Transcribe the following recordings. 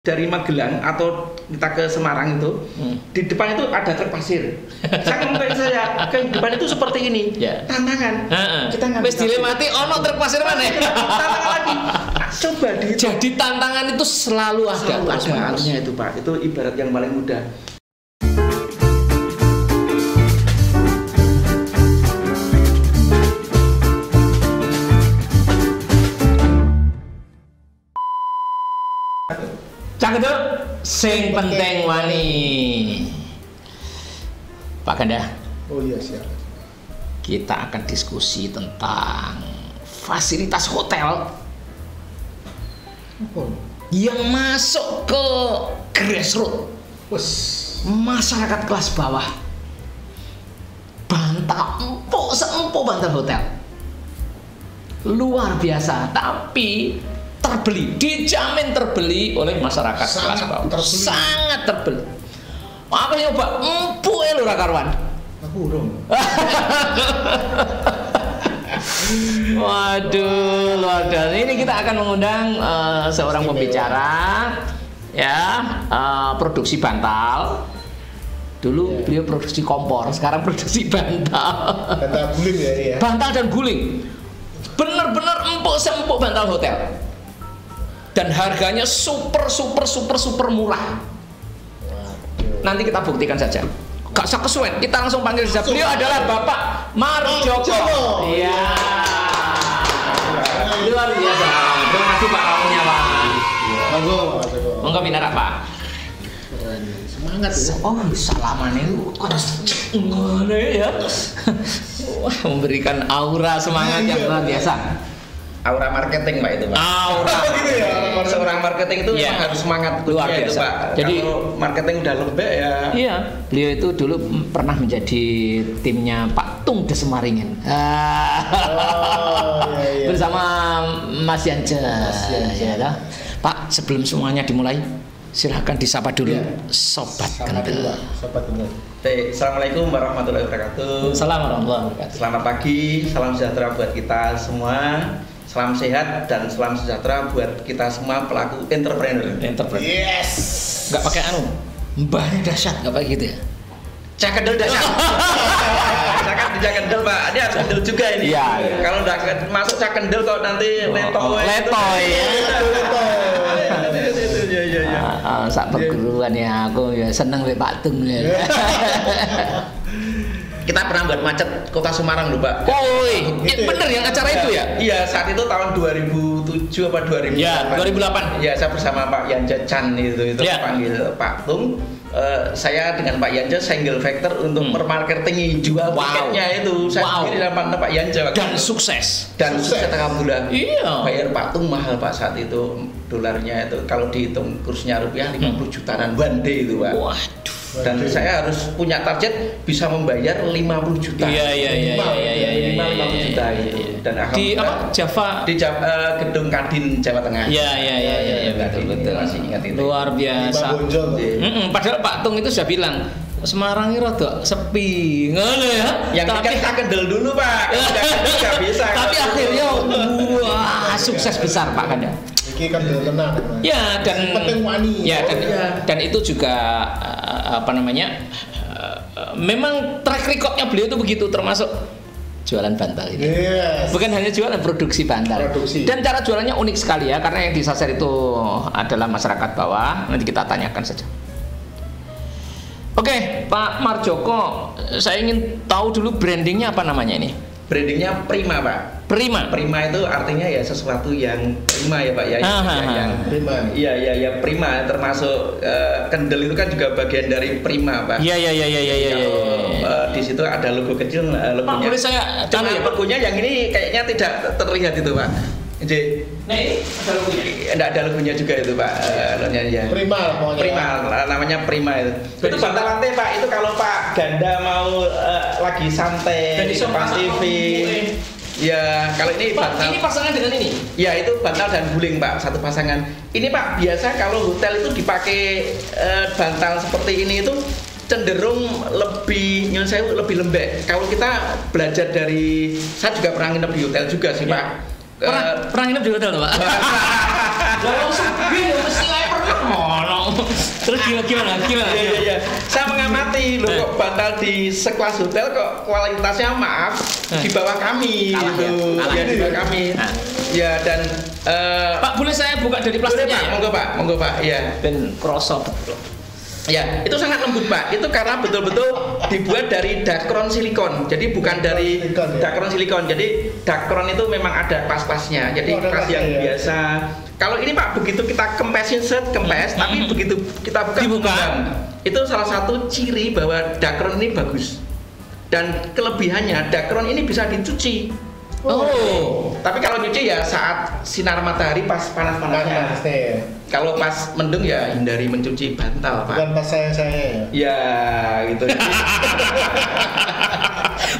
dari Magelang atau kita ke Semarang itu di depan itu ada truk pasir. Saya ngomong kayak saya kehidupan itu seperti ini, tantangan. Kita nggak wis dilemati ono truk pasir mana? Tantangan lagi. Coba dihitung. Jadi tantangan itu selalu ada. Artinya itu Pak, itu ibarat yang paling mudah. Cakep, sing penting wani. Pak Ganda. Oh iya siap. Kita akan diskusi tentang fasilitas hotel yang masuk ke grassroots, masyarakat kelas bawah. Bantal empuk seempuk bantal hotel. Luar biasa, tapi terbeli, dijamin terbeli oleh masyarakat kelas bawah. Sangat terbeli. Aku nyoba empuk lho ora karuan. Aku urung. Waduh, luar biasa. Ini kita akan mengundang seorang pembicara, ya, produksi bantal. Dulu beliau produksi kompor, sekarang produksi bantal. Bantal guling ya ini ya. Bantal dan guling. Bener-bener empuk seempuk bantal hotel. Dan harganya super murah. Nanti kita buktikan saja. Gak usah kesuwen, kita langsung panggil saja. Beliau adalah Bapak Marjoko. Iya. Luar biasa. Terima kasih Pak kamunya Pak. Monggo. Monggo minara Pak. Semangat ya. Oh, salaman itu ngono ya. Wah, memberikan aura semangat yang luar biasa. Aura marketing Pak itu Pak. Aura gitu ya. Seorang marketing itu memang harus semangat luar biasa itu, Pak. Jadi kalau marketing udah lembek ya. Iya, beliau itu dulu pernah menjadi timnya Pak Tung Desemaringin. Iya. Bersama Mas Yance. Ya, Pak, sebelum semuanya dimulai, silahkan disapa dulu Sobat Kendel. Sobat Kendel. Assalamualaikum warahmatullahi wabarakatuh. Assalamualaikum warahmatullahi wabarakatuh. Selamat pagi, salam sejahtera buat kita semua. Salam sehat dan salam sejahtera buat kita semua pelaku entrepreneur. Yes. Nggak pakai anu, mbahnya dahsyat, nggak pakai gitu ya? Cak kendel dahsyat. Cak kendel Pak, ini harus kendel juga ini. Iya. Kalau udah masuk cak kendel kok nanti letoy. Sak perguruan ya, aku ya seneng deh Pak Tung ya. Kita pernah buat macet kota Semarang loh Pak. Oh, bener yang acara itu ya? Iya, saat itu tahun 2007 apa 2008? Ya, 2008. Ya, saya bersama Pak Yanja Chan itu panggil Pak Tung. Saya dengan Pak Yanja single factor untuk mermarketingi jual tiketnya itu. Saya sendiri dan Pak Yanja. Dan sukses. Dan sukses alhamdulillah. Iya. Bayar Pak Tung mahal Pak saat itu, dolarnya itu kalau dihitung kursnya rupiah 50 jutaan one day itu Pak. Waduh. Dan saya harus punya target bisa membayar 50 juta. Iya. 50 juta itu. Dan di apa? Java. Di Gedung Kadin Jawa Tengah. Iya, betul. Masih ingat itu. Luar biasa. Padahal Pak Tung itu sudah bilang Semarang ini rada sepi, ngono ya. Yang tapi kita kendel dulu Pak. Nggak bisa. Tapi akhirnya wah sukses besar Pak Kanda. Ini kan tenang. Ya dan penting wani. Ya dan itu juga apa namanya? Memang track recordnya beliau itu begitu, termasuk jualan bantal ini. Yes. Bukan hanya jualan, produksi bantal. Dan cara jualannya unik sekali ya, karena yang disasar itu adalah masyarakat bawah. Nanti kita tanyakan saja. Oke, Pak Marjoko, saya ingin tahu dulu brandingnya apa namanya ini? Brandingnya Prima Pak. Prima. Prima itu artinya ya sesuatu yang prima ya Pak ya. Yang prima. Iya prima, termasuk kendel itu kan juga bagian dari Prima Pak. Iya. Di situ ada logo kecil logonya. Pak, boleh saya cuma logonya yang ini kayaknya tidak terlihat itu Pak. Jadi, nah ini ada logonya. Enggak ada logonya juga itu Pak. Ya. Prima pokoknya. Prima, namanya Prima itu. Itu bantal lantai Pak. Itu kalau Pak Ganda mau lagi santai di Kompas TV. Ya, kalau ini Pak, bantal. ini pasangan dengan ini? Ya, itu bantal dan guling Pak, satu pasangan. Ini Pak, biasa kalau hotel itu dipakai bantal seperti ini itu cenderung lebih lebih lembek. Kalau kita belajar dari, saya juga pernah nginep di hotel juga sih Pak. Pernah nginep di hotel tuh Pak? Langsung mesti pernah. Terus gimana? Iya. Saya mengamati loh kok bantal di sekelas hotel kok kualitasnya maaf di bawah kami Kalah gitu. ya? Ya, di bawah kami. Ya dan Pak, boleh saya buka dari boleh, plastiknya Pak, ya? monggo Pak. Iya. Ben kroso betul. Ya, itu sangat lembut Pak. Itu karena betul-betul dibuat dari dakron silikon. Jadi bukan dari Silikon, ya? dakron silikon. Jadi dakron itu memang ada kelas-kelasnya. Jadi Oh, ada kelas yang kelasnya, ya? biasa. Kalau ini Pak, begitu kita kempesin tapi begitu kita buka Dibuka. mengembang. Itu salah satu ciri bahwa dakron ini bagus. Dan kelebihannya dakron ini bisa dicuci. Oh. Tapi kalau nyuci ya saat sinar matahari pas panas-panasnya. Pasti ya. Kalau pas mendung ya hindari mencuci bantal, Pak. Bukan pas sayang-sayangnya ya. Ya, gitu.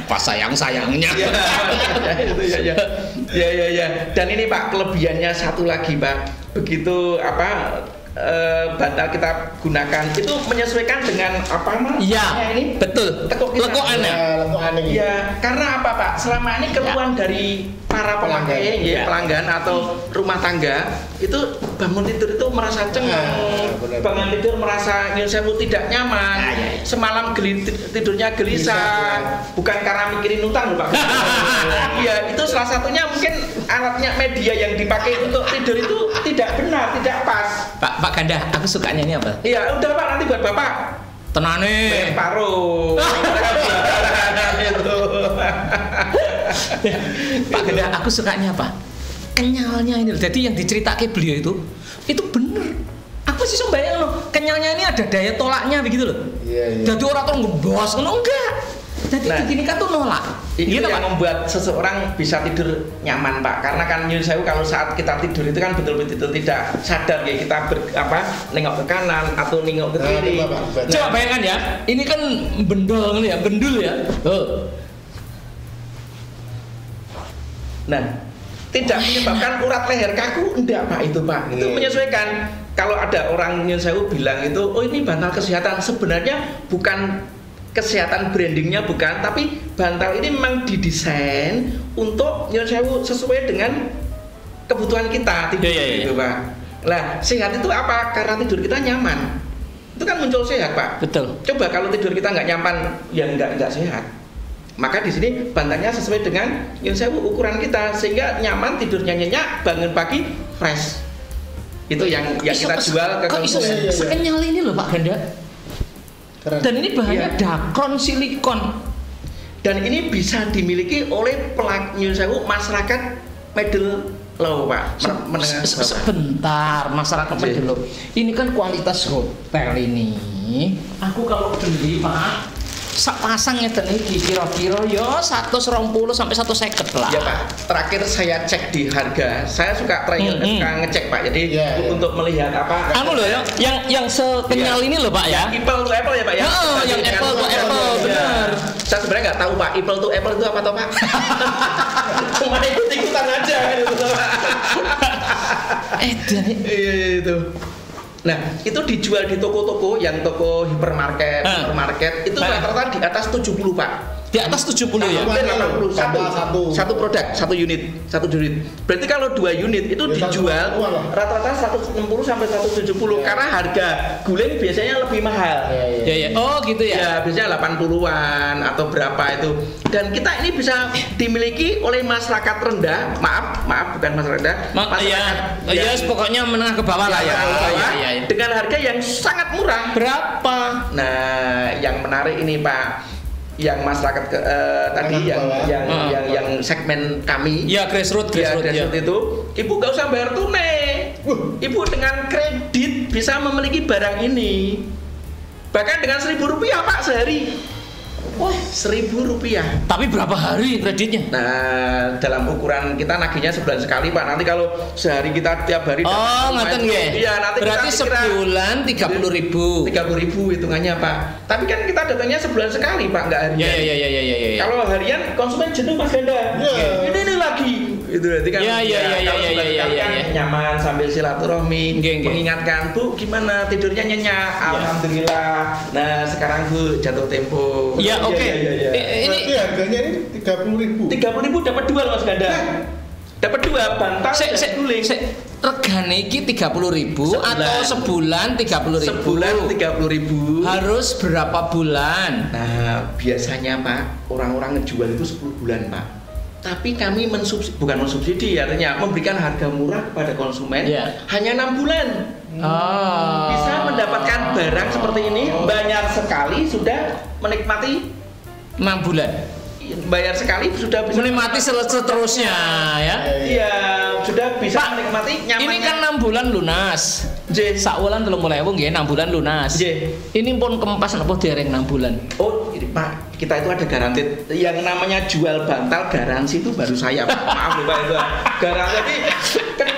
Pas sayangnya. Ya. Dan ini Pak, kelebihannya satu lagi, Pak. Begitu bantal kita gunakan itu menyesuaikan dengan apa namanya Iya, ini? betul. Tekuk kita. Lekokannya. Lekokan ini. Ya, karena apa Pak? Selama ini keluhan dari para pemakai, Ya. pelanggan atau rumah tangga itu bangun tidur itu merasa cengeng, benar. bangun tidur merasa nyun sewu tidak nyaman, Ya. semalam tidurnya gelisah, bukan karena mikirin utang loh Pak. Iya, itu salah satunya mungkin alatnya media yang dipakai untuk tidur itu tidak benar, tidak pas. Pak Ganda, aku sukanya ini apa? Iya, udah Pak, nanti buat Bapak. Tenane. Paruh. Pak Ganda, aku sukanya apa? Kenyalnya ini. Jadi yang diceritakan beliau itu bener. Aku sih bayang loh, kenyalnya ini ada daya tolaknya begitu loh. Iya. Jadi orang tuh ngebos, enggak. Jadi Nah, begini kan tuh nolak. Itu Gitu, yang Pak? membuat seseorang bisa tidur nyaman Pak. Karena kan nyun sewu kalau saat kita tidur itu kan betul-betul tidak sadar ya kita nengok ke kanan atau nengok ke Nah, kiri. coba, Pak. Coba bayangkan ya, ini kan bendol ya, bendul ya. Nah, tidak menyebabkan urat leher kaku, enggak Pak itu Pak. Itu Iya. menyesuaikan. Kalau ada orang nyun sewu bilang itu, oh ini bantal kesehatan, sebenarnya bukan kesehatan brandingnya bukan, tapi bantal ini memang didesain untuk nyun sewu sesuai dengan kebutuhan kita tidur Iya. gitu Pak. Nah, sehat itu apa? Karena tidur kita nyaman. Itu kan muncul sehat Pak. Betul. Coba kalau tidur kita nggak nyaman, ya nggak sehat. Maka di sini bantalnya sesuai dengan nyun sewu ukuran kita sehingga nyaman, tidurnya nyenyak, bangun pagi fresh. Itu yang kita jual ke kok iso konsumen. sekenyal ini loh Pak Ganda. Keren. Dan ini bahannya Iya. dakron silikon. Dan ini bisa dimiliki oleh nyun sewu masyarakat middle low Pak. Menengah bawah. Sebentar, masyarakat Iya. dulu. Ini kan kualitas hotel ini. Aku kalau beli Pak, sak pasang ngeten iki kira-kira ya 120 sampai 150 lah. Ya Pak, terakhir saya cek di harga. Saya suka suka ngecek Pak. Jadi Iya, iya. untuk melihat apa. Anu loh ya, yang sekenyal Iya. ini loh Pak ya. Apple to Apple ya Pak ya? Oh, yang apple to apple, benar. Saya sebenarnya nggak tahu Pak, Apple to Apple itu apa toh Pak? Cuma ikut-ikutan aja gitu Pak. Dan Iya itu. Nah, itu dijual di toko-toko yang toko hipermarket, supermarket itu rata-rata di atas 70 Pak. di atas 70 ya. Hampir 80 Tambah satu produk, satu unit. Berarti kalau 2 unit itu Ya, dijual 160 lah. rata-rata 160 sampai 170 karena harga guling biasanya lebih mahal. Ya ya. Oh gitu ya. Ya, biasanya 80-an atau berapa itu. Dan kita ini bisa dimiliki oleh masyarakat rendah, maaf bukan masyarakat rendah, Ya, ya pokoknya menengah ke bawah lah ya. ya. Dengan harga yang sangat murah. Berapa? Nah, yang menarik ini Pak, yang masyarakat tadi yang segmen kami, Ya grassroots ya, ya. itu, ibu nggak usah bayar tunai, ibu dengan kredit bisa memiliki barang ini, bahkan dengan Rp1.000 Pak sehari. Wah, Rp1.000. Tapi berapa hari kreditnya? Nah, dalam ukuran kita nagihnya sebulan sekali Pak. Nanti kalau sehari kita tiap hari Oh, ngoten nggih. Iya, nanti berarti kita kira sebulan 30.000. 30.000 hitungannya Pak. Tapi kan kita datangnya sebulan sekali Pak, nggak harian. Ya. Kalau harian konsumen jenuh Mas Ganda. Iya. Ini lagi. Itu berarti kan. Ya. Kalau sebulan sekali kan nyaman sambil silaturahmi, Nggih. mengingatkan Bu gimana tidurnya nyenyak. Alhamdulillah. Nah sekarang Bu jatuh tempo. Ya oke. Iya. Ini Berarti harganya ini 30.000. 30.000 dapat 2 Mas Ganda. Dapat dapat 2 bantal dan guling. Regane iki 30.000 atau sebulan 30.000? Sebulan 30.000. Harus berapa bulan? Nah, biasanya Pak, orang-orang ngejual itu 10 bulan Pak. Tapi kami bukan mensubsidi, artinya memberikan harga murah kepada konsumen hanya 6 bulan. Bisa mendapatkan barang seperti ini, bayar sekali sudah menikmati 6 bulan. Bayar sekali sudah bisa menikmati seterusnya ya. Iya, sudah bisa Pak, menikmati nyamannya. Ini kan 6 bulan lunas. Sak wulan 30.000 nggih, 6 bulan lunas. Ini pun kempas napa dereng 6 bulan. Oh, ini Pak, kita itu ada garansi. Yang namanya jual bantal garansi itu baru saya, Pak. Maaf ya Pak itu. Garansi kan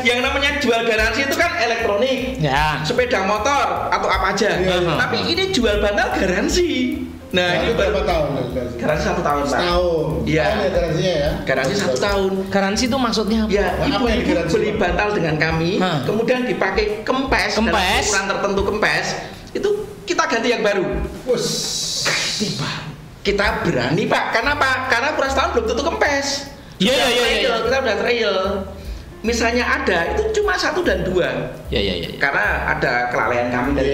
yang namanya jual garansi itu kan elektronik. Ya. Sepeda motor atau apa aja. Tapi ini jual bantal garansi. Nah, ini berapa tahun? Garansi 1 tahun, Pak. Setahun. Iya. Garansinya ya. Garansi 1 tahun. Garansi itu maksudnya apa? Ya, ibu beli bantal dengan kami, kemudian dipakai kempes, ukuran tertentu kempes, itu kita ganti yang baru. Kita berani, Pak. Karena apa? Karena ukuran setahun belum tentu kempes. Iya. Kita udah trial. Misalnya ada, itu cuma 1 dan 2. Ya. Karena ada kelalaian kami dari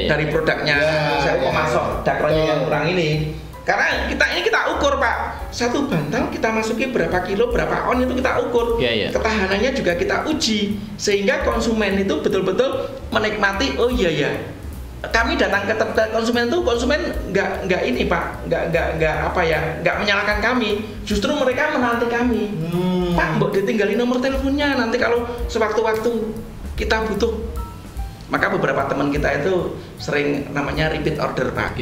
dari produknya, saya pemasok dakronya yang kurang ini. Karena kita ukur Pak, 1 bantal kita masuki berapa kilo, berapa on itu kita ukur. Ketahanannya juga kita uji, sehingga konsumen itu betul-betul menikmati. Oh iya. Kami datang ke konsumen itu, konsumen nggak ini Pak, nggak menyalahkan kami, justru mereka menanti kami. Pak, mbok ditinggalin nomor teleponnya, nanti kalau sewaktu-waktu kita butuh. Maka beberapa teman kita itu sering namanya repeat order Pak.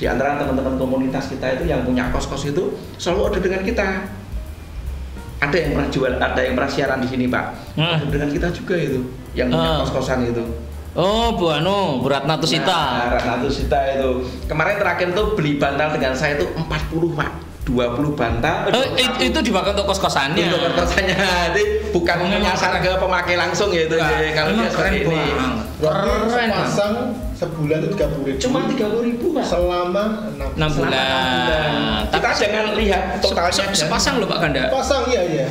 Di antara teman-teman komunitas kita itu yang punya kos-kos itu selalu order dengan kita. Ada yang pernah jual, ada yang pernah siaran di sini Pak. Order dengan kita juga itu, yang punya kos-kosan itu. Oh, Bu Ratna Tusita. Nah, Ratna Tusita itu. Kemarin terakhir tuh beli bantal dengan saya itu 40, Pak. 20 bantal. Itu dipakai untuk kos-kosannya. Untuk kos-kosannya. Jadi bukan menyasar ke pemakai langsung ya itu. Kalau dia seperti ini. Keren. Pasang sebulan itu 30.000. Cuma 30.000, Pak. Selama 6 bulan. Kita jangan lihat totalnya. Sepasang loh Pak Ganda. Pasang iya.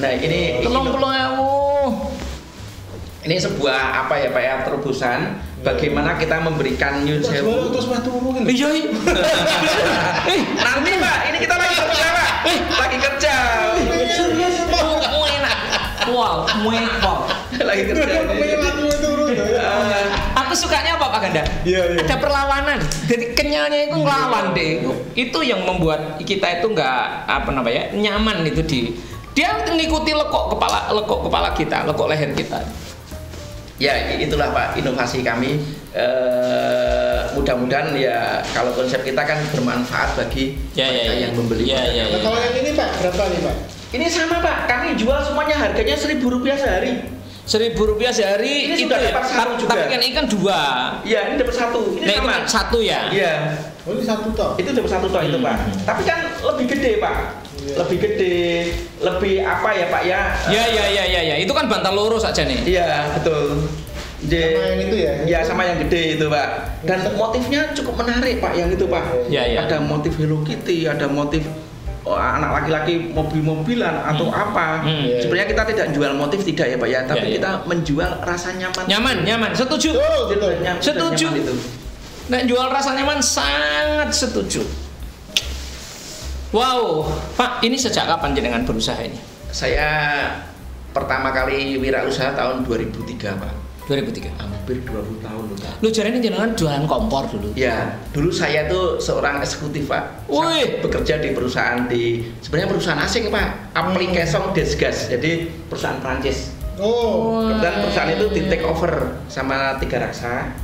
Nah, ini 30.000. Ini sebuah apa ya Pak ya, terobosan bagaimana kita memberikan Nyun Sewu. Iya. Nanti Pak, ini kita lagi kerja Pak. Lagi kerja. Serius enak. Wow, lagi kerja. Aku sukanya apa Pak Ganda? Ada perlawanan. Jadi kenyalnya itu ngelawan deh. Itu yang membuat kita itu nggak nyaman itu dia ngikuti lekuk kepala kita, lekuk leher kita. Ya itulah Pak inovasi kami. Mudah-mudahan ya kalau konsep kita kan bermanfaat bagi mereka yang membeli. Nah, kalau yang ini Pak berapa nih Pak? Ini sama Pak, kami jual semuanya harganya Rp1.000 sehari. Rp1.000 sehari ini itu sudah dapat satu juga. Tapi kan ikan 2. Iya, ini dapat 1. Ini sama. Ini 1 ya? Iya. Oh, ini 1 toh. Itu dapat 1 toh itu Pak. Tapi kan lebih gede Pak. Lebih gede, lebih apa ya Pak ya? Ya. Itu kan bantal lurus aja nih. Iya, betul. Sama yang itu ya? Ya, sama yang gede itu Pak. Dan motifnya cukup menarik Pak yang itu Pak. Ada motif Hello Kitty, ada motif anak laki-laki mobil-mobilan atau apa. Sebenarnya kita tidak jual motif tidak ya Pak ya, tapi kita menjual rasa nyaman. Nyaman. Setuju. Setuju. Nah, jual rasa nyaman sangat setuju. Wow, Pak, ini sejak kapan jenengan berusaha ini? Saya pertama kali wirausaha tahun 2003 Pak. 2003. Hampir 20 tahun loh Pak. Lu jarene jenengan jualan kompor dulu. Ya, dulu saya tuh seorang eksekutif Pak. Saya bekerja di perusahaan sebenarnya perusahaan asing Pak. Application Desgas, jadi perusahaan Prancis. Kemudian perusahaan itu di take over sama Tiga Raksa.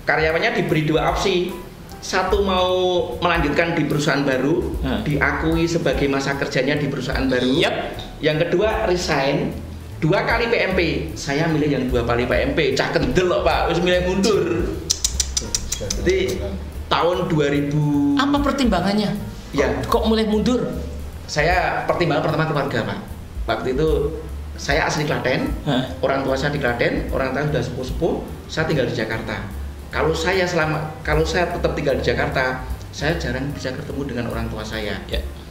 Karyawannya diberi 2 opsi. Satu mau melanjutkan di perusahaan baru, diakui sebagai masa kerjanya di perusahaan baru. Yang kedua resign. 2 kali PMP, saya milih yang 2 kali PMP. Cah kendel loh Pak, wis milih mundur. Jadi tahun 2000. Apa pertimbangannya? Kok mulai mundur? Saya pertimbangan pertama keluarga Pak. Waktu itu saya asli Klaten, orang tua saya di Klaten, orang tua sudah sepuh-sepuh, saya tinggal di Jakarta. Kalau saya tetap tinggal di Jakarta, saya jarang bisa ketemu dengan orang tua saya.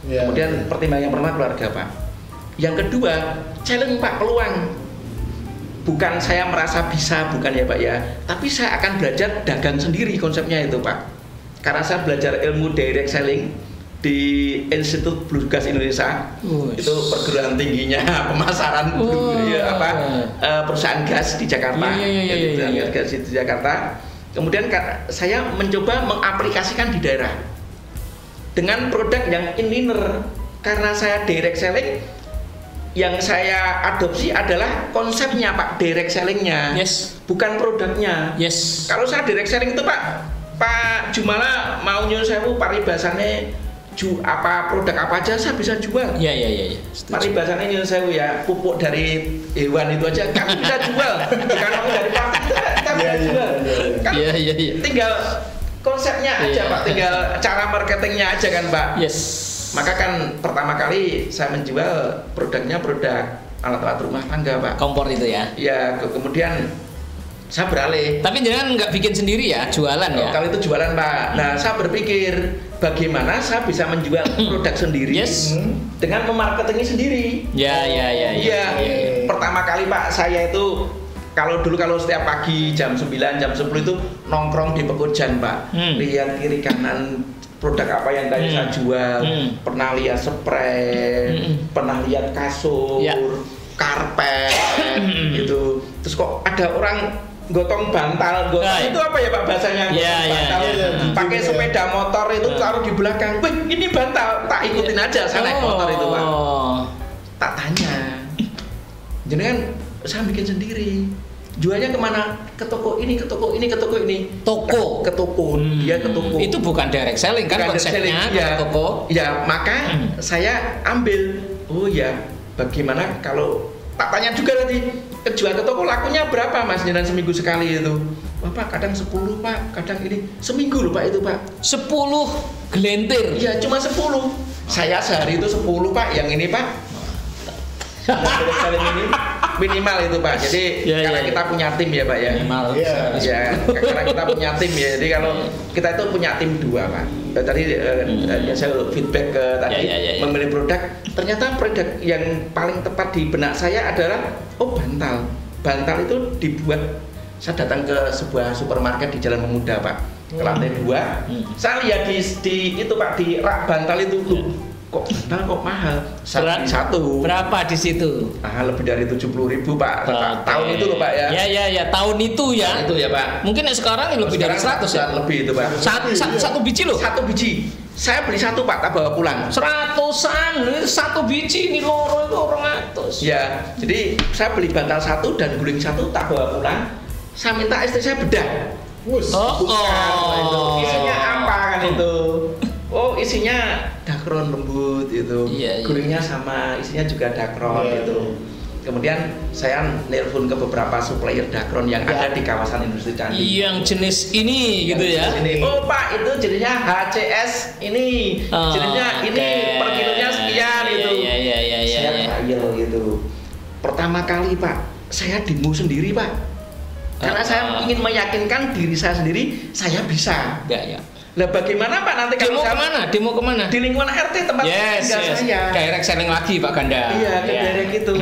Iya. Kemudian pertimbangan yang pertama keluarga Pak. Yang kedua challenge Pak, peluang. Bukan saya merasa bisa, bukan ya Pak ya, tapi saya akan belajar dagang sendiri konsepnya itu Pak. Karena saya belajar ilmu direct selling di Institut Blue Gas Indonesia. Itu perguruan tingginya pemasaran perusahaan gas di Jakarta. Perusahaan gas di Jakarta. Kemudian saya mencoba mengaplikasikan di daerah dengan produk yang inliner. Karena saya direct selling, yang saya adopsi adalah konsepnya Pak, direct sellingnya, bukan produknya. Kalau saya direct selling itu Pak Jumala mau nyuruh saya paribasane produk apa aja saya bisa jual. Iya. Paribasane nyuruh saya ya pupuk dari hewan itu aja kami bisa jual. Bukan dari plastik kita bisa jual. Iya. Tinggal konsepnya aja Pak, tinggal cara marketingnya aja kan Pak. Maka kan pertama kali saya menjual produknya produk alat-alat rumah tangga Pak. Kompor itu ya? Ya, kemudian saya beralih. Tapi jangan nggak bikin sendiri ya, jualan ya? Kalau itu jualan Pak. Nah, saya berpikir bagaimana saya bisa menjual produk sendiri dengan memarketingnya sendiri. Iya. Pertama kali Pak saya itu kalau setiap pagi jam 9, jam 10 itu nongkrong di Pekojan Pak. Lihat kiri kanan produk apa yang tadi saya jual, pernah lihat spray, pernah lihat kasur, karpet, gitu. Terus kok ada orang gotong bantal, itu apa ya Pak bahasanya? Bantal, pakai sepeda motor itu taruh di belakang. Wih, ini bantal, tak ikutin aja, saya naik motor itu Pak. Tak tanya, jenengan saya bikin sendiri. Jualnya kemana? Ke toko ini, ke toko ini, ke toko ini. Toko? Ke toko, dia ke toko. Itu bukan direct selling kan konsepnya, ke toko? Ya, maka saya ambil. Oh ya, bagaimana kalau tak tanya juga tadi, jual ke toko lakunya berapa Mas? Jangan seminggu sekali itu. Pak, kadang 10 Pak, kadang ini seminggu loh Pak itu Pak. 10 gelentir? Iya, cuma 10. Saya sehari itu 10 Pak, yang ini Pak. Ini minimal itu Pak. Jadi karena kita punya tim ya Pak ya. Minimal. Karena kita punya tim ya. Jadi kalau kita itu punya tim 2 Pak. Tadi saya feedback ke tadi memilih produk. Ternyata produk yang paling tepat di benak saya adalah bantal. Bantal itu dibuat. Saya datang ke sebuah supermarket di Jalan Pemuda Pak. Ke lantai 2. Saya lihat di itu Pak, di rak bantal itu kok mahal. Satu. Berapa di situ? Lebih dari 70.000 Pak. Tahun itu loh Pak ya. Ya, tahun itu ya. Itu ya Pak. Mungkin sekarang lebih dari 100 ya. Lebih itu Pak. Satu biji loh. Satu biji. Saya beli 1 Pak, tak bawa pulang. 100-an, 1 biji ini loro itu 200. Ya, jadi saya beli bantal 1 dan guling 1 tak bawa pulang. Saya minta istri saya bedah. Isinya apa kan itu? Isinya dakron lembut itu. Gulingnya sama, isinya juga dakron itu. Kemudian saya nelpon ke beberapa supplier dakron yang ada di kawasan industri Candi. Yang jenis ini gitu ya. Pak, itu jenisnya HCS ini. Jenisnya ini per kilonya sekian itu. Saya trial gitu. Pertama kali Pak, saya demo sendiri Pak. Karena saya ingin meyakinkan diri saya sendiri, saya bisa. Lah bagaimana Pak nanti kalau Demo kemana? Di lingkungan RT tempat tinggal saya. Direct selling lagi Pak Ganda. Iya, direct gitu.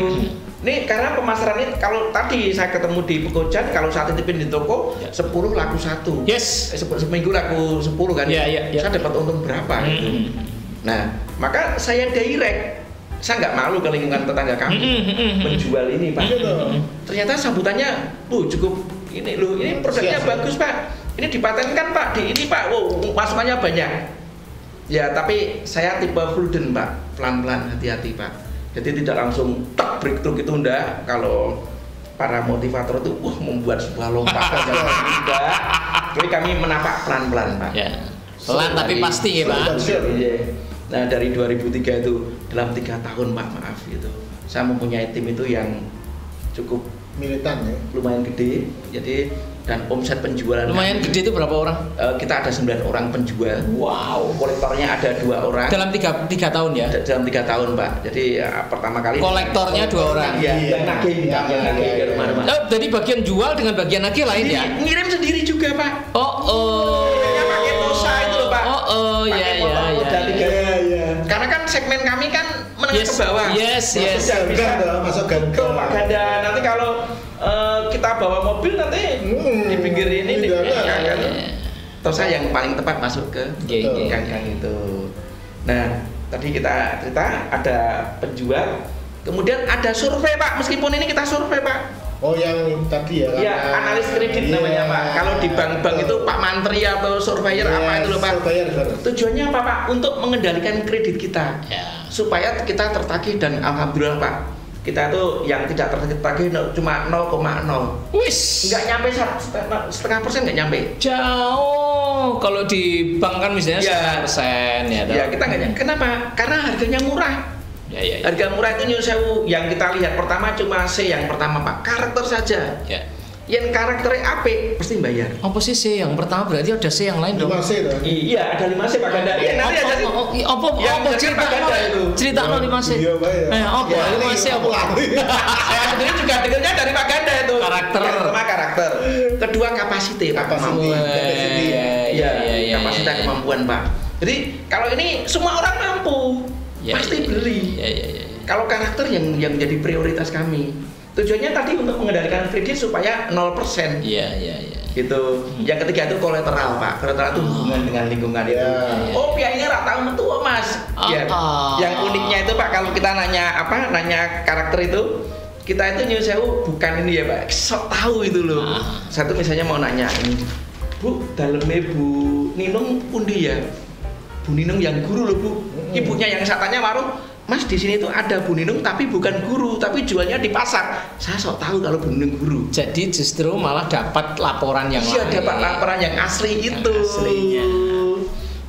Nih karena pemasaran ini kalau tadi saya ketemu di Pekojan, kalau saat titipin di toko 10 laku 1. Seminggu laku 10 kan. Saya dapat untung berapa gitu. Nah, maka saya direct. Saya nggak malu ke lingkungan tetangga kami menjual ini Pak. Ternyata sambutannya, cukup ini loh, ini produknya bagus Pak. Ini dipatenkan Pak, di ini Pak, masukannya banyak. Ya, tapi saya tipe prudent Pak, pelan-pelan, hati-hati Pak. Jadi tidak langsung breakthrough gitu enggak. Kalau para motivator itu membuat sebuah lompatan tidak. Jadi kami menapak pelan-pelan Pak. Pelan tapi pasti ya Pak. Nah dari 2003 itu dalam 3 tahun Pak, maaf gitu, saya mempunyai tim itu yang cukup militan ya, lumayan gede. Jadi dan omset penjualan lumayan gede itu berapa orang? Kita ada 9 orang penjual. Wow. Kolektornya ada 2 orang. Dalam 3 tahun ya? Dalam 3 tahun Pak. Jadi pertama kali kolektornya 2 orang. Yang nagih ke rumah-rumah. Jadi bagian jual dengan bagian nagih lain ya? Ngirim sendiri juga Pak. Ngirimnya pakai Tosa itu loh Pak. Iya. Karena kan segmen kami kan menengah ke bawah. Yes. Masuk gang. Betul Pak Ganda. Nanti kalau kita bawa mobil nanti di pinggir ini kan. Atau saya yang paling tepat masuk ke gang-gang itu. Nah, tadi kita cerita ada penjual, kemudian ada survei Pak. Meskipun ini kita survei Pak. Oh yang tadi ya? Iya, analis kredit namanya Pak. Kalau di bank-bank itu Pak Mantri atau surveyor apa itu loh Pak. Tujuannya apa Pak? Untuk mengendalikan kredit kita, supaya kita tertagih dan alhamdulillah Pak. Kita tuh yang tidak tertagih cuma 0,0. Wis. Nggak nyampe 0,5%, nggak nyampe. Jauh. Kalau di bank kan misalnya 1% ya. Ya kita nggak nyampe. Kenapa? Karena harganya murah. Ya. Harga murah itu nyuwun sewu. Yang kita lihat pertama cuma C yang pertama Pak. Karakter saja. Ya. Yang karakternya apik pasti bayar. Apa sih C yang pertama, berarti ada C yang lain dong? 5C dong? Iya, ada 5C Pak Ganda. Iya, nanti ada sih. Apa cerita no 5C? Iya, Pak ya. Apa 5C apa? Saya sendiri juga dengarnya dari Pak Ganda itu. Karakter. Yang pertama karakter. Kedua kapasiti Pak. Iya, kapasitas kemampuan Pak. Jadi kalau ini semua orang mampu, pasti beli. Kalau karakter yang menjadi prioritas kami. Tujuannya tadi untuk mengendalikan kredit supaya 0%. Iya. Gitu. Yang ketiga itu kolateral Pak. Kolateral itu hubungan dengan lingkungan itu. Oh, pihaknya nggak tahu metu Mas. Ya. Yang uniknya itu Pak, kalau kita nanya karakter itu, kita itu nyuwun sewu bukan ini ya Pak. Sok tahu itu loh. Satu misalnya mau nanya ini, Bu, dalemnya Bu Ninung pundi ya? Bu Ninung yang guru loh Bu. Ibunya yang satanya warung. Mas di sini tuh ada Bu Ninung tapi bukan guru, tapi jualnya di pasar. Saya sok tahu kalau Bu Ninung guru. Jadi justru malah dapat laporan yang lain. Iya, dapat laporan yang asli itu. Aslinya.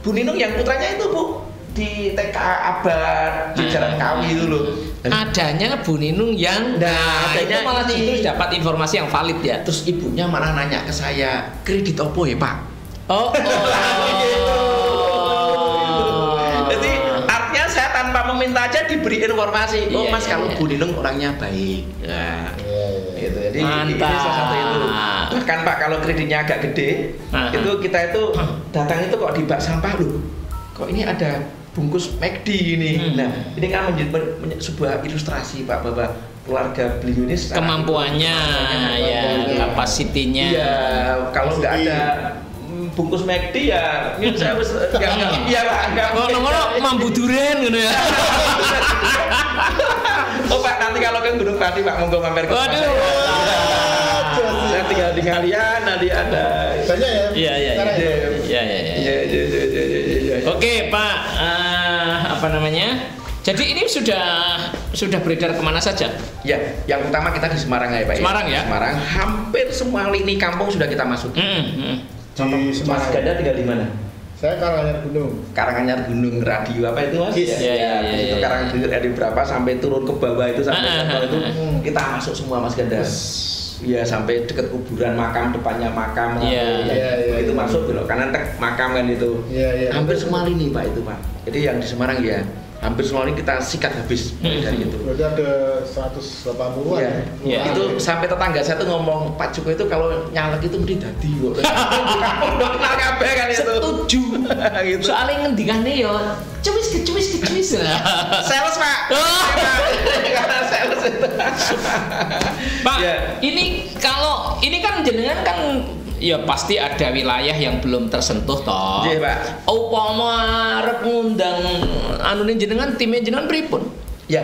Bu Ninung yang putranya itu Bu di TK Abad di Jalan Kawi itu loh. Adanya Bu Ninung yang itu malah justru dapat informasi yang valid ya. Terus ibunya malah nanya ke saya, kredit opo ya Pak? Jadi artinya saya tanpa meminta aja diberi informasi. Oh Mas, kalau Bu Ninung orangnya baik. Nah, gitu. Jadi ini salah satu itu. Bahkan Pak kalau kreditnya agak gede, itu kita itu datang itu kok di bak sampah loh. Kok ini ada bungkus McD ini. Nah, ini kan menjadi sebuah ilustrasi Pak bahwa keluarga beliau ini kemampuannya, kapasitinya. Iya, kalau nggak ada bungkus McD ya, saya harus nggak ngono mambu duren gitu ya. Oh Pak, nanti kalau ke Gunung Pati Pak monggo mampir ke Waduh. Saya tinggal di Ngalian, nanti ada. Banyak ya? Iya. Oke Pak, apa namanya? Jadi ini sudah beredar kemana saja? Ya, yang utama kita di Semarang ya Pak. Semarang ya? Semarang, hampir semua lini kampung sudah kita masuk. Di Semarang. Mas Ganda tinggal di mana? Saya Karanganyar Gunung Radio apa itu Mas? Iya. Itu Karanganyar Radio berapa sampai turun ke bawah itu sampai ke bawah itu kita masuk semua Mas Ganda. Iya, sampai dekat kuburan makam, depannya makam. Itu masuk belok kanan tek makam kan itu. Hampir semua lini Pak itu Pak. Jadi yang di Semarang ya hampir semua ini kita sikat habis dari itu. Berarti ada 180-an. Iya. Itu sampai tetangga saya tuh ngomong Pak Joko itu kalau nyalek itu mesti dadi kok. Udah kenal kabeh kan itu. Setuju. Gitu. Soalnya ngendikane yo cuwis. Sales Pak. Sales itu. Pak, ini kan jenengan kan ya pasti ada wilayah yang belum tersentuh toh. Iya Pak. Upama arep ngundang anune jenengan, timnya jenengan pripun? Ya,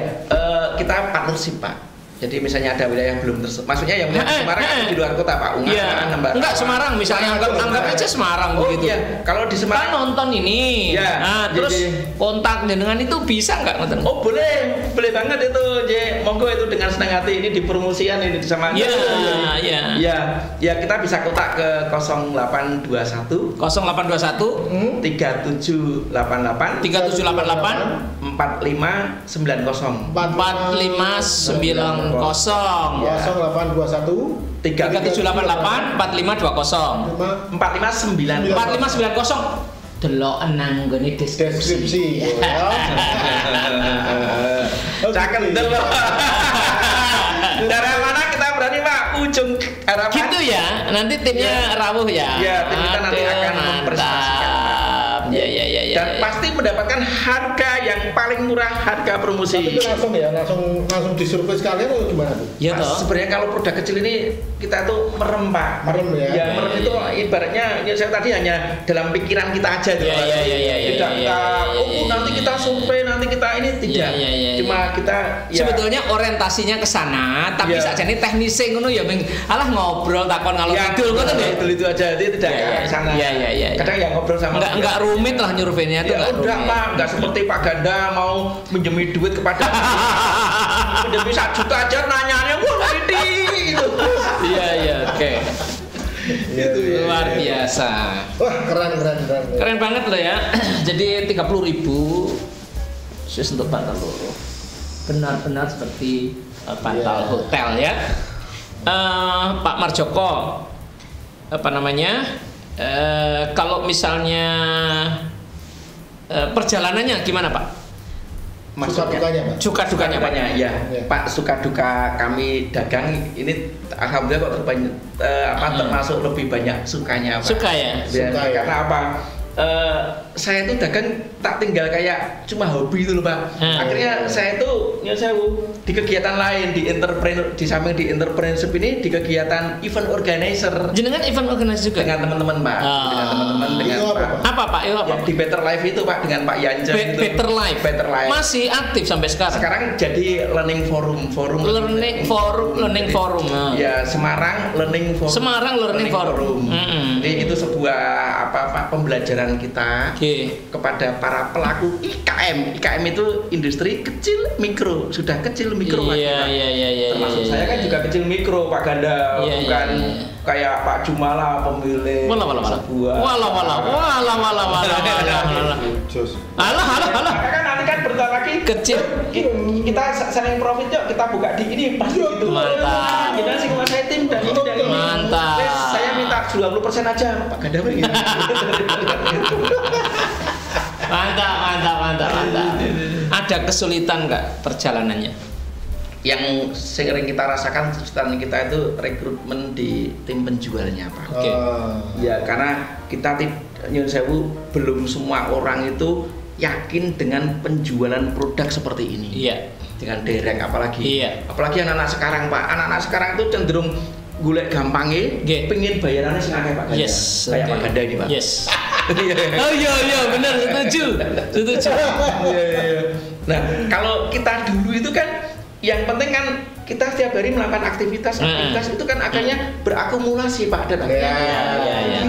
kita partnership Pak. Jadi misalnya ada wilayah yang belum tersentuh, maksudnya yang Semarang atau di luar kota Pak, enggak Semarang misalnya, anggap aja Semarang begitu. Iya. Kalau di Semarang kan nonton ini. Terus kontak jenengan itu bisa nggak nonton? Oh boleh banget itu, monggo itu dengan senang hati ini dipromosikan ini sama. Ya kita bisa kontak ke 0821 3788 4590 4590 0821 3788 4520 4590 delok nang nggone deskripsi. Cakep delok. Daerah mana kita berani Pak? Ujung harapan. Gitu ya. Nanti timnya rawuh ya. Iya, tim kita nanti akan mempresentasikan. Ya. Dan pasti mendapatkan harga yang paling murah, harga promosi. Tapi itu langsung disurvei sekalian atau gimana tuh? Ya Mas, toh. sebenarnya kalau produk kecil ini kita tuh merem Pak. Merem ya. Ya merem itu ibaratnya ya saya tadi hanya dalam pikiran kita aja gitu. Pak. Tidak kita nanti kita survei, nanti kita ini tidak. Cuma kita ya sebetulnya orientasinya ke sana, tapi sakjane teknisnya ngono ya alah ngobrol takon ngalor ngidul ngono lho. Itu aja, dia tidak ke sana. Iya. Kadang ya ngobrol sama enggak rumit lah nyurveinya itu ya udah Pak, enggak seperti Pak Ganda mau minjemi duit kepada minjemi 1 juta aja nanyanya wah ini gitu. Iya, oke. Gitu ya. Luar biasa. Wah, keren. Keren banget loh ya. Jadi 30.000 sus untuk bantal loro. Benar-benar seperti bantal hotel ya. Pak Marjoko, apa namanya? Kalau misalnya perjalanannya gimana Pak? Suka-dukanya Pak? Suka-dukanya Pak? Ya. Pak, suka duka kami dagang ini alhamdulillah kok termasuk lebih banyak sukanya Pak. Suka ya? Suka ya. Karena apa? Saya itu dagang tak tinggal kayak cuma hobi itu loh Pak. Akhirnya saya itu di kegiatan lain di entrepreneur, di samping di entrepreneurship ini di kegiatan event organizer. Jenengan event organizer juga? Dengan teman-teman Pak. Dengan teman-teman dengan Pak. Apa Pak? Itu apa? Ya, di Better Life itu Pak dengan Pak Yanja itu. Better Life. Masih aktif sampai sekarang. Sekarang jadi learning forum. Learning forum. Ya, Semarang Learning Forum. Semarang Learning Forum. Jadi itu sebuah pembelajaran kita kepada para pelaku IKM. IKM itu industri kecil mikro, sudah kecil mikro Pak. Iya. Termasuk saya kan juga kecil mikro Pak Ganda, bukan kayak Pak Jumala pemilik sebuah. Walah. Alah. Maka kan nanti kan bentar lagi Kecil. kita saling profit yuk kita buka di ini pasti itu. Mantap. Kita sih menguasai tim dan ini dan ini. Mantap. Saya minta 20% aja Pak Ganda begini. Mantap. Ada kesulitan nggak perjalanannya? Yang sering kita rasakan kesulitan kita itu rekrutmen di tim penjualnya Pak. Oke. Ya karena kita nyun sewu belum semua orang itu yakin dengan penjualan produk seperti ini. Iya. Dengan direct apalagi. Iya. Apalagi anak-anak sekarang Pak. Anak-anak sekarang itu cenderung golek gampangnya, pengen bayarannya sing akeh Pak Ganda. Yes. Kayak Pak Ganda ini Pak. Yes. Oh iya benar setuju. Iya. Nah kalau kita dulu itu kan yang penting kan kita setiap hari melakukan aktivitas itu kan akhirnya berakumulasi Pak dan akhirnya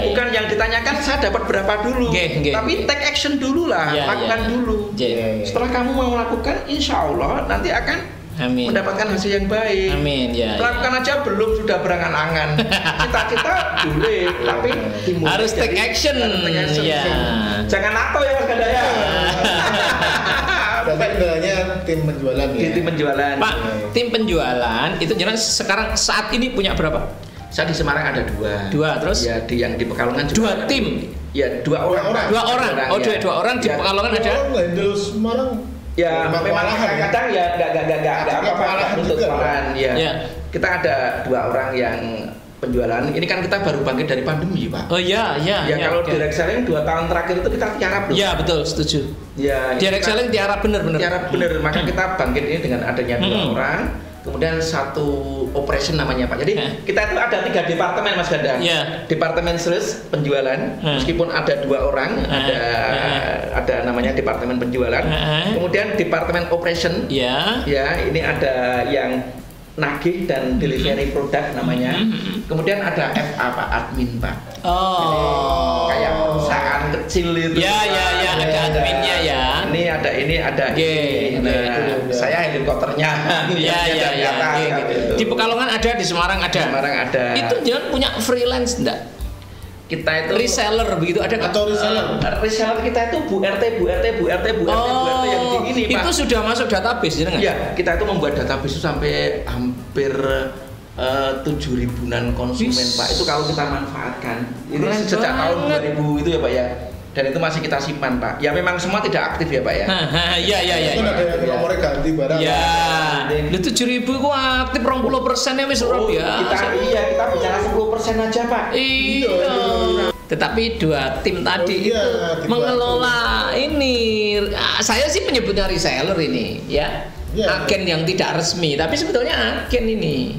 bukan yang ditanyakan saya dapat berapa dulu, tapi take action dulu lah, lakukan dulu. Setelah kamu mau melakukan, insya Allah nanti akan mendapatkan hasil yang baik. Amin. Lakukan aja belum sudah berangan-angan. Cita-cita boleh, tapi harus take action. Ya. Jangan nato ya Mas Ganda ya. Tapi kendalanya tim penjualan ya. Tim penjualan. Pak, tim penjualan itu jelas sekarang saat ini punya berapa? Saya di Semarang ada 2. Terus? Ya yang di Pekalongan juga. 2 tim. Ya 2 orang. 2 orang. Oh, 2 orang di Pekalongan ada. Handle Semarang. Ya memang kadang ya enggak apa-apa untuk malahan ya. Kita ada 2 orang yang penjualan. Ini kan kita baru bangkit dari pandemi, Pak. Oh iya. Kalau direct selling 2 tahun terakhir itu kita tiarap loh. Iya, betul, setuju. Ya, direct selling tiarap bener. Tiarap bener. Maka kita bangkit ini dengan adanya 2 orang. Kemudian 1 operation namanya Pak. Jadi kita itu ada 3 departemen Mas Ganda. Departemen sales penjualan. Meskipun ada 2 orang, ada namanya departemen penjualan. Kemudian departemen operation. Ya, ini ada yang nagih dan delivery produk namanya. Kemudian ada FA Pak, admin Pak. Oh. Kayak perusahaan kecil itu. Ya, ada adminnya ya. Ini ada. Saya helikopternya. Iya. Gitu. Di Pekalongan ada, di Semarang ada. Itu jangan punya freelance enggak? Kita itu reseller begitu ada atau reseller kita itu Bu RT yang di ini Pak. Itu sudah masuk database ya enggak? Iya, kita itu membuat database itu sampai hampir 7.000-an konsumen Pak. Itu kalau kita manfaatkan. Ini sejak tahun 2000 itu ya Pak ya. Dan itu masih kita simpan Pak. Ya memang semua tidak aktif ya Pak ya. Iya. Itu ada yang nomornya ganti barang. Ya. Lu 7.000 ku aktif 20% ya wis ora biasa. Kita bicara 10% aja Pak. Iya. Tetapi dua tim tadi iya, itu dibantu. mengelola ini. Saya sih menyebutnya reseller ini, ya. Iya. Agen yang tidak resmi, tapi sebetulnya agen ini.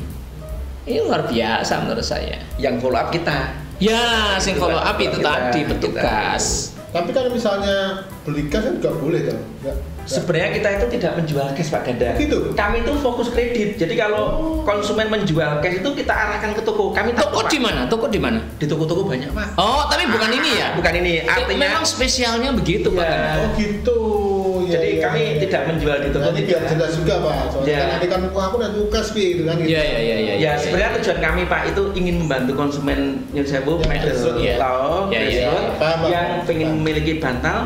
Ini luar biasa menurut saya. Yang follow up kita. Ya, sing follow up itu Kita- tadi kita- petugas. Tapi kalau misalnya beli cash kan juga boleh kan? Enggak. Sebenarnya kita itu tidak menjual cash Pak Ganda. Gitu? Kami itu fokus kredit. Jadi kalau konsumen menjual cash itu kita arahkan ke toko. Kami tahu, Toko Pak. di mana? Toko di mana? Di toko-toko banyak Pak. Oh, tapi bukan ini ya? Bukan ini. Artinya Memang spesialnya begitu, Pak. Iya. Oh gitu. Ya, Jadi ya, kami ya. tidak menjual di toko. Nanti biar jelas juga Pak. Soalnya Ya. kan nanti kan wah aku udah cash gitu kan gitu. Iya, iya, iya, iya. Ya sebenarnya tujuan kami Pak itu ingin membantu konsumen Nyun Sewu, Yang middle grassroots, ya. low, Ya, ya, grassroots, ya. Paham, yang paham. ingin memiliki bantal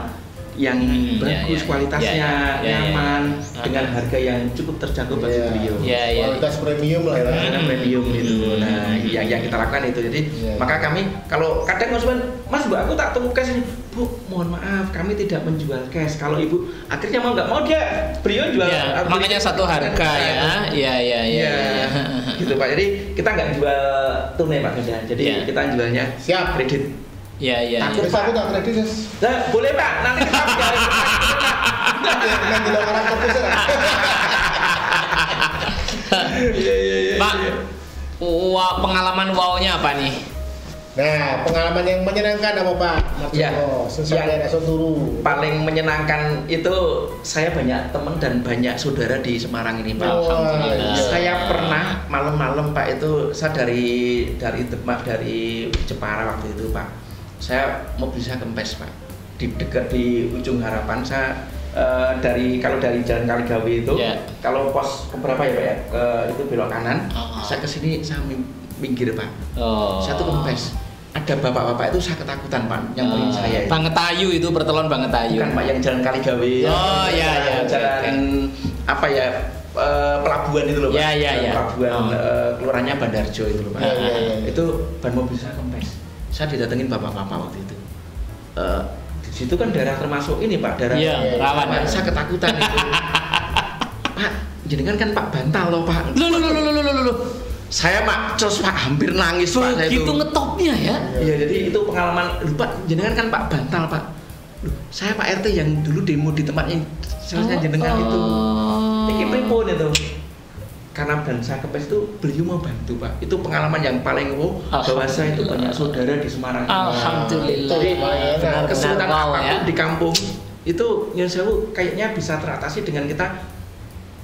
yang bagus ya, kualitasnya, ya, ya, ya, nyaman ya. dengan harga yang cukup terjangkau bagi Iya. beliau. Iya, iya. Kualitas premium lah ya. Karena premium itu. Nah, yang kita lakukan itu. Jadi Iya. maka kami kalau kadang konsumen, Mas Bu, aku tak tunggu cash ini. Bu, mohon maaf, kami tidak menjual cash. Kalau Ibu akhirnya mau nggak mau dia beliau jual. Ya, makanya satu harga ya. Iya, iya, iya. Iya, gitu Pak. Jadi kita nggak jual tunai Pak Ganda. Jadi Iya. kita jualnya Siap. kredit. Iya, iya. Takut, Terus aku tak kredit Yes. Nah, boleh Pak. Nanti kita biar Dengan di orang kampus ya. Pak, wah, pengalaman wow-nya apa nih? Nah, pengalaman yang menyenangkan apa Pak? Ya, Sesuai yang- rasa turu. paling menyenangkan itu saya banyak teman dan banyak saudara di Semarang ini Pak. Alhamdulillah. Saya pernah malam-malam Pak itu saya dari Demak dari Jepara waktu itu Pak. Saya mobil saya kempes Pak. Di dekat di ujung harapan saya kalau dari Jalan Kaligawe itu Ya. kalau pos keberapa ya Pak ya itu belok kanan saya kesini saya minggir Pak. Oh. Saya tuh kempes. Ada bapak-bapak itu saya ketakutan Pak nyamperin saya itu. Bangetayu itu pertelon Bangetayu. Bukan Pak yang Jalan Kaligawe. Oh, ya, ya, Jalan apa ya pelabuhan itu loh Pak. Ya, ya, Jalan ya. Pelabuhan Oh. kelurahannya Bandarjo itu loh Pak. Ya, ya, ya. Itu ban mobil saya kempes. Saya didatengin bapak-bapak waktu itu. Di situ kan daerah termasuk ini Pak, daerah Iya, rawan. Pak, saya ketakutan itu. Pak, jenengan kan Pak bantal loh Pak. Lu. Saya Pak, terus Pak hampir nangis Pak saya Begitu itu. ngetopnya ya. Iya, jadi itu pengalaman. Loh, Pak, jenengan kan Pak bantal Pak. Loh, saya Pak RT yang dulu demo di tempatnya selesai jenengan itu. Iki pripun itu? Karena dan saya kempes itu beliau mau bantu Pak. Itu pengalaman yang paling wow bahwa saya itu banyak saudara di Semarang. Alhamdulillah. Jadi Benar-benar kesulitan wow apapun ya. di kampung itu Nyun Sewu kayaknya bisa teratasi dengan kita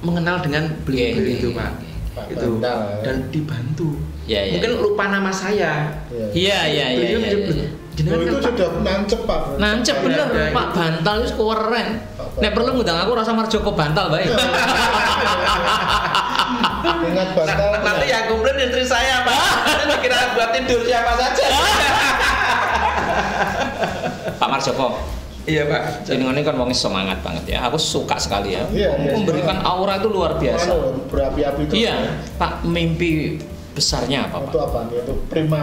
mengenal dengan beliau Oke, itu oke, Pak. oke. Pak Itu Bantal, ya. dan dibantu. Ya, ya, Mungkin ya. lupa nama saya. Iya, iya, iya. Beliau iya, menyebut, iya. jenengan Oh, itu kan Pak. sudah nancep Pak. Nancep Iya, bener iya, Pak iya. Bantal itu keren. Nek perlu ngundang aku rasa Marjoko Bantal baik. Ingat bantal. Nanti yang komplain istri saya Pak. Nanti dikira buat tidur siapa saja. Pak Marjoko. Iya Pak. Jenengan ini kan wong semangat banget ya. Aku suka sekali ya. Iya, iya. Memberikan aura itu luar biasa. Anu, berapi-api itu. Iya, Pak, mimpi besarnya apa, Itu Pak? apa? Itu prima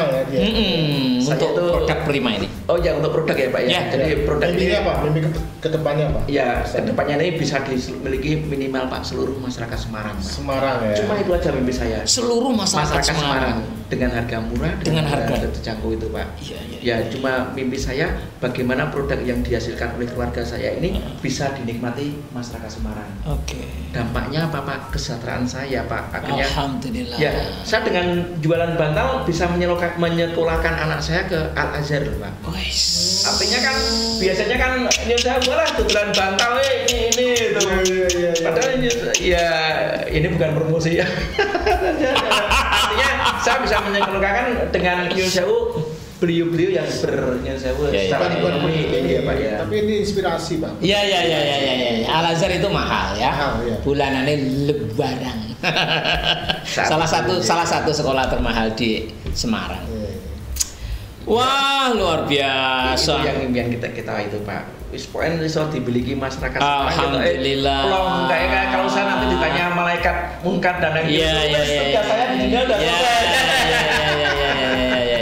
ya dia. Untuk Saya itu- produk Prima ini. Oh ya untuk produk ya Pak ya. Ya. Jadi produk ini Mimpinya apa? Mimpi ke depannya Pak? ya kedepannya ini bisa dimiliki minimal Pak seluruh masyarakat Semarang Pak. Semarang ya. Cuma itu aja mimpi saya. Seluruh masyarakat Semarang. dengan harga murah Dengan harga terjangkau itu Pak. Iya, iya. Ya cuma mimpi saya bagaimana produk yang dihasilkan oleh keluarga saya ini bisa dinikmati masyarakat Semarang. Oke. Dampaknya apa Pak? Kesejahteraan saya Pak. Akhirnya Alhamdulillah. ya saya dengan jualan bantal bisa menyekolahkan anak saya ke Al Azhar loh Pak. Wes. Artinya kan biasanya kan ini saya malah jualan bantal ini itu. Iya. Padahal ini ya ini bukan promosi ya. Artinya saya bisa menyekolahkan dengan Nyun Sewu beliau-beliau yang Nyun Sewu Ya, ya, secara Bukan ekonomi ini, ya Pak ya. Tapi ini inspirasi Pak. Iya, iya, iya, iya, iya, iya. Al Azhar itu mahal ya. Mahal, iya. Bulanannya lebarang. Saat salah satu sekolah termahal di Semarang. Iya. Wah, luar Itu biasa. yang impian kita itu Pak. Wis poin iso dibeliki masyarakat Alhamdulillah. Plong kayak kalau saya nanti ditanya malaikat mungkar dan yang Iya, iya, wis iya. tugas saya di dunia udah Iya, selesai.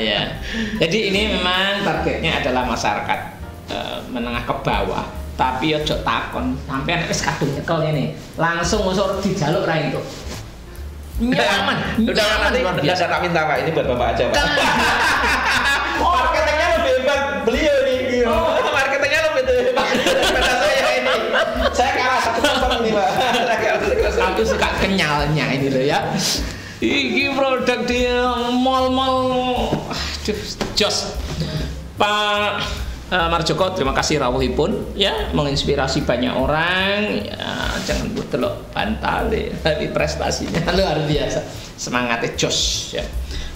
iya. Jadi ini memang targetnya adalah masyarakat menengah ke bawah. Tapi ojo takon, sampean wis kadung nyekel ini, langsung ngusur dijaluk ra itu. Nyaman. Udah nyaman, nanti luar udah biasa. tak minta Pak, ini buat Bapak aja Pak. Marketing seneng nih, Pak. Aku suka kenyalnya ini loh ya. Iki produk di mall-mall. Aduh, jos. Pak Marjoko, terima kasih rawuhipun ya, menginspirasi banyak orang ya, jangan butelok bantal tapi prestasinya luar biasa, semangatnya jos ya.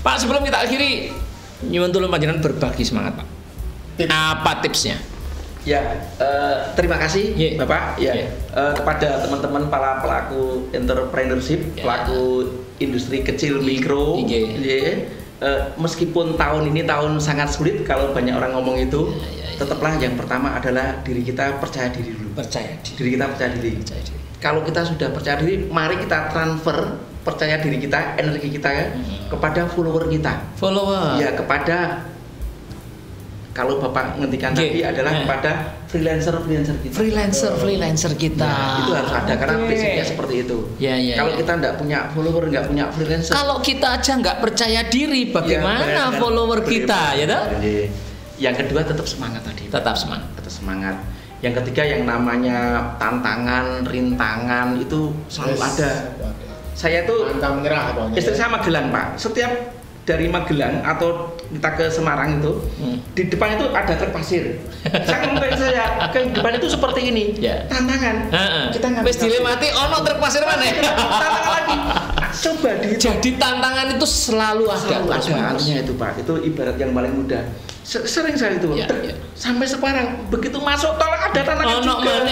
Pak, sebelum kita akhiri nyuwun tulung panjenengan berbagi semangat, Pak. Apa tipsnya? Ya, terima kasih Bapak ya kepada teman-teman para pelaku entrepreneurship, pelaku industri kecil mikro. Meskipun tahun ini tahun sangat sulit, kalau banyak orang ngomong itu, tetaplah yang pertama adalah diri kita percaya diri dulu. Diri kita percaya diri. Kalau kita sudah percaya diri, mari kita transfer percaya diri kita, energi kita kepada follower kita. Ya, kepada, kalau Bapak ngendikan tadi adalah kepada freelancer kita. Freelancer kita. Nah, itu harus ada karena basicnya seperti itu. Kalau kita nggak punya follower, nggak punya freelancer. Kalau kita aja nggak percaya diri, bagaimana follower kita, ya toh? Yang kedua tetap semangat tadi. Tetap semangat. Yang ketiga yang namanya tantangan, rintangan itu selalu ada. Saya tuh istri saya Magelang, Pak. Setiap dari Magelang atau kita ke Semarang itu di depan itu ada truk pasir. Saya ngomong saya kehidupan itu seperti ini. Tantangan. Kita nggak wis dilemati ono truk pasir mana? Tantangan lagi. Coba dihitung. Jadi tantangan itu selalu ada. Artinya itu, Pak. Itu ibarat yang paling mudah. Sering saya itu sampai sekarang begitu masuk tol ada tantangan juga.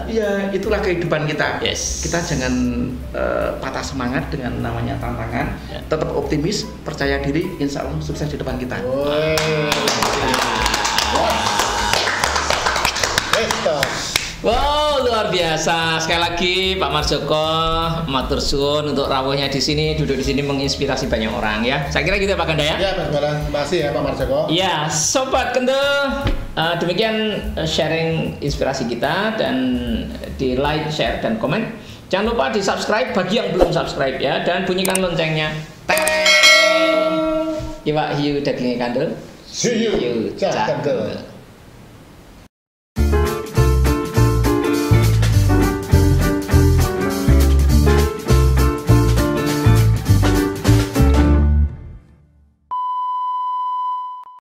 Ya, itulah kehidupan kita. Kita jangan patah semangat dengan namanya tantangan. Tetap optimis, percaya diri, insya Allah sukses di depan kita. Wow, luar biasa. Sekali lagi Pak Marjoko, matur suwun untuk rawuhnya di sini, duduk di sini menginspirasi banyak orang ya. Saya kira gitu ya Pak Ganda ya. Ya, terima kasih ya Pak Marjoko. Ya, sobat Kendo, demikian sharing inspirasi kita, dan di like, share dan komen. Jangan lupa di subscribe bagi yang belum subscribe ya, dan bunyikan loncengnya. Iwak hiu dagingnya kandel. See you, Cak Kandel.